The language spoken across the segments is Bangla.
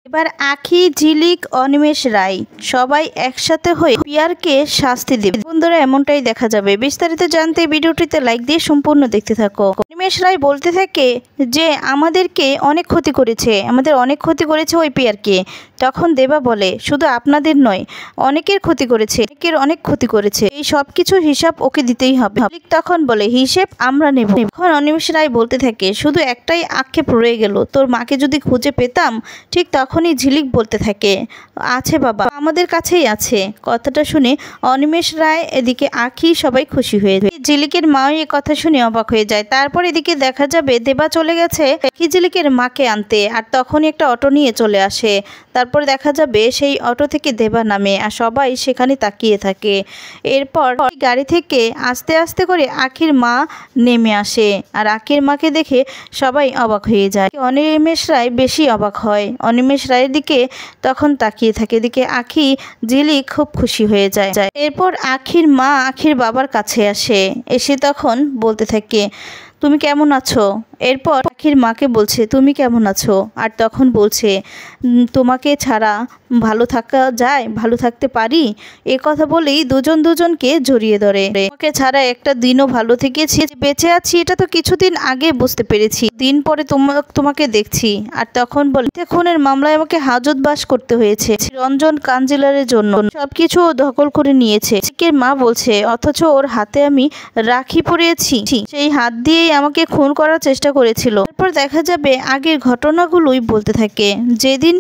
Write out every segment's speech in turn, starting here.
এবার আঁখি, ঝিলিক, অনিমেষ রায় সবাই একসাথে হয়ে পিয়ারকে শাস্তি দেবে। বন্ধুরা, এমনটাই দেখা যাবে। বিস্তারিত জানতে ভিডিওটিতে লাইক দিয়ে সম্পূর্ণ দেখতে থাকো। অনিমেষ রায় বলতে থাকে যে আমাদেরকে অনেক ক্ষতি করেছে, আমাদের অনেক ক্ষতি করেছে ওই পিয়ারকে। তখন দেবা বলে শুধু আপনাদের নয়, অনেকের ক্ষতি করেছে, অনেকের অনেক ক্ষতি করেছে, এই সব কিছু হিসাব ওকে দিতেই হবে। ঝিলিক তখন বলে হিসেব আমরা নেব। তখন অনিমেষ রায় বলতে থাকে শুধু একটাই আক্ষেপ রয়ে গেল, তোর মাকে যদি খুঁজে পেতাম। ঠিক তখনই ঝিলিক বলতে থাকে আছে বাবা, আমাদের কাছেই আছে। কথাটা শুনে অনিমেষ রায়, এদিকে আঁখি সবাই খুশি হয়ে যায়। ঝিলিকের মাও এই কথা শুনে অবাক হয়ে যায়। তারপর এদিকে দেখা যাবে দেবা চলে গেছে ঝিলিকের মাকে আনতে, আর তখনই একটা অটো নিয়ে চলে আসে। তারপর দেখা যাবে সেই অটো থেকে দেবা নামে, আর সবাই সেখানে তাকিয়ে থাকে। এরপর গাড়ি থেকে আস্তে আস্তে করে আঁখির মা নেমে আসে, আর আঁখির মাকে দেখে সবাই অবাক হয়ে যায়। অনিমেষ রায় বেশি অবাক হয়, অনিমেষ রায়ের দিকে তখন তাকিয়ে থাকে। এদিকে আঁখি, ঝিলিক খুব খুশি হয়ে যায়। এরপর আঁখির মা আঁখির বাবার কাছে আসে, এসে তখন বলতে থাকে তুমি কেমন আছো। এরপর আঁখির মাকে বলছে তুমি কেমন আছো, আর তখন বলছে তোমাকে ছাড়া ভালো থাকা যায়, ভালো থাকতে পারি। এ কথা বলেই দুজন দুজনকে জড়িয়ে ধরে। তোমাকে ছাড়া একটা দিনও ভালো থেকেছি, বেঁচে আছি এটা তো কিছুদিন আগে বুঝতে পেরেছি, দিন পরে তোমাকে দেখছি। আর তখন বলে খুনের মামলায় আমাকে হাজতবাস করতে হয়েছে রঞ্জন কাঞ্জিলারের জন্য, সবকিছু দখল করে নিয়েছে। মা বলছে অথচ ওর হাতে আমি রাখি পরিয়েছি, সেই হাত দিয়েই আমাকে খুন করার চেষ্টা করেছিল। তারপর দেখা যাবে আগের ঘটনাগুলোই বলতে থাকে। যেদিন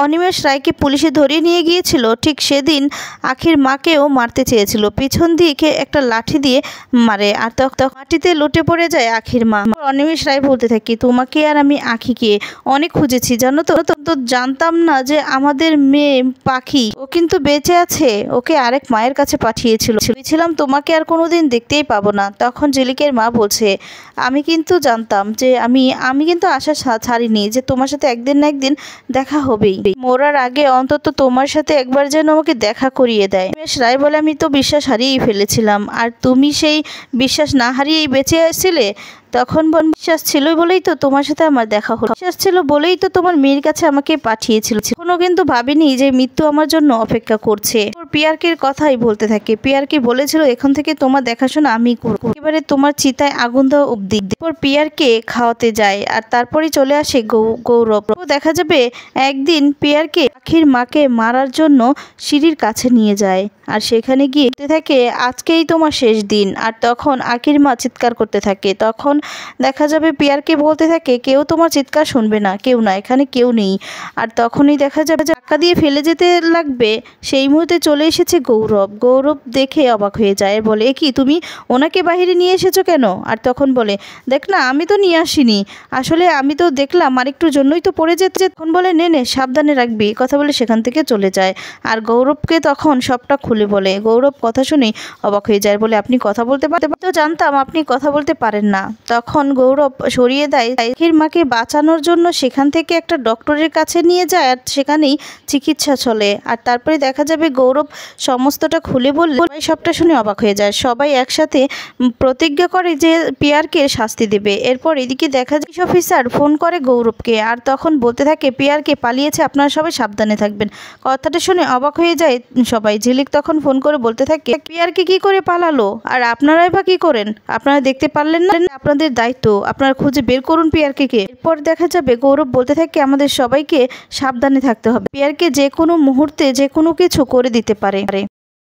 অনিমেষ রায়কে পুলিশে ধরিয়ে নিয়ে গিয়েছিল, ঠিক সেদিন আঁখির মাকেও মারতে চেয়েছিল, পিছন দিকে একটা লাঠি দিয়ে মারে, আর তখন মাটিতে লুটে পড়ে যায় আঁখির মা। অনিমেষ রায় বলতে থাকি তোমাকে আর আমি আঁখিকে অনেক খুঁজেছি জানো তো, তো জানতাম না যে আমাদের মেয়ে পাখি ও কিন্তু বেঁচে আছে, ওকে আরেক মায়ের কাছে পাঠিয়েছিল, ভেবেছিলাম তোমাকে আর কোনোদিন দেখতেই পাবো না। তখন ঝিলিকের মা বলছে আমি কিন্তু জানতাম যে আমি কিন্তু আশা ছাড়িনি যে তোমার সাথে একদিন না একদিন দেখা হবেই, মরার আগে অন্তত তোমার সাথে একবার যেন আমাকে দেখা করিয়ে দেয়। অনিমেষ রায় বলে আমি তো বিশ্বাস হারিয়েই ফেলেছিলাম, আর তুমি সেই বিশ্বাস না হারিয়েই বেঁচে আসছিলে। তখন বিশ্বাস ছিল বলেই তো তোমার সাথে আমার দেখা হলো, বিশ্বাস ছিল বলেই তো তোমার মেয়ের কাছে আমাকে পাঠিয়েছিল, কোনো কিন্তু ভাবিনি যে মৃত্যু আমার জন্য অপেক্ষা করছে। পিয়ারকের কথাই বলতে থাকে, পিয়ারকে বলেছিল এখন থেকে তোমার দেখাশোনা আমি করবো, এবারে তোমার চিতায় আগুন দেওয়া অব্দি। এরপর পিয়ারকে খাওয়াতে যায়, আর তারপরেই চলে আসে গৌরব। দেখা যাবে একদিন পিয়ারকে আঁখির মাকে মারার জন্য সিঁড়ির কাছে নিয়ে যায়, আর সেখানে গিয়ে থাকে আজকেই তোমার শেষ দিন। আর তখন আঁখির মা চিৎকার করতে থাকে। তখন দেখা যাবে পিয়ারকে বলতে থাকে কেউ তোমার চিৎকার শুনবে না, কেউ না, এখানে কেউ নেই। আর তখনই দেখা যাবে ধাক্কা দিয়ে ফেলে যেতে লাগবে, সেই মুহূর্তে চলে এসেছে গৌরব। গৌরব দেখে অবাক হয়ে যায়, বলে কি তুমি ওনাকে বাহিরে নিয়ে এসেছো কেন। আর তখন বলে দেখ না আমি তো নিয়ে আসিনি, আসলে আমি তো দেখলাম আর একটু জন্যই তো পড়ে যেতে। তখন বলে নে সাবধানে রাখবি, কথা বলে সেখান থেকে চলে যায়। আর গৌরবকে তখন সবটা খুলে বলে। গৌরব কথা শুনেই অবাক হয়ে যায়, বলে আপনি কথা বলতে পারেন, তো জানতাম আপনি কথা বলতে পারেন না। তখন গৌরব সরিয়ে দেয়, আঁখির মাকে বাঁচানোর জন্য সেখান থেকে একটা ডক্টরের কাছে নিয়ে যায়, আর সেখানেই চিকিৎসা চলে। আর তারপরে দেখা যাবে গৌরব সমস্তটা খুলে বললে সবটা শুনে অবাক হয়ে যায়। সবাই একসাথে প্রতিজ্ঞা করে যে পিয়ারকে শাস্তি দেবে। এরপর এদিকে দেখা যায় পুলিশ অফিসার ফোন করে গৌরবকে, আর তখন বলতে থাকে পিয়ারকে পালিয়েছে, আপনারা সবাই সাবধানে থাকবেন। কথাটা শুনে অবাক হয়ে যায় সবাই। ঝিলিক তখন ফোন করে বলতে থাকে পিয়ারকে কি করে পালালো, আর আপনারাই বা কি করেন, আপনারা দেখতে পারলেন না, আপনাদের দায়িত্ব, আপনারা খুঁজে বের করুন পিয়ারকে। এরপর দেখা যাবে গৌরব বলতে থাকে আমাদের সবাইকে সাবধানে থাকতে হবে, পিয়ারকে যে কোনো মুহূর্তে যে কোনো কিছু করে দিতে পারে।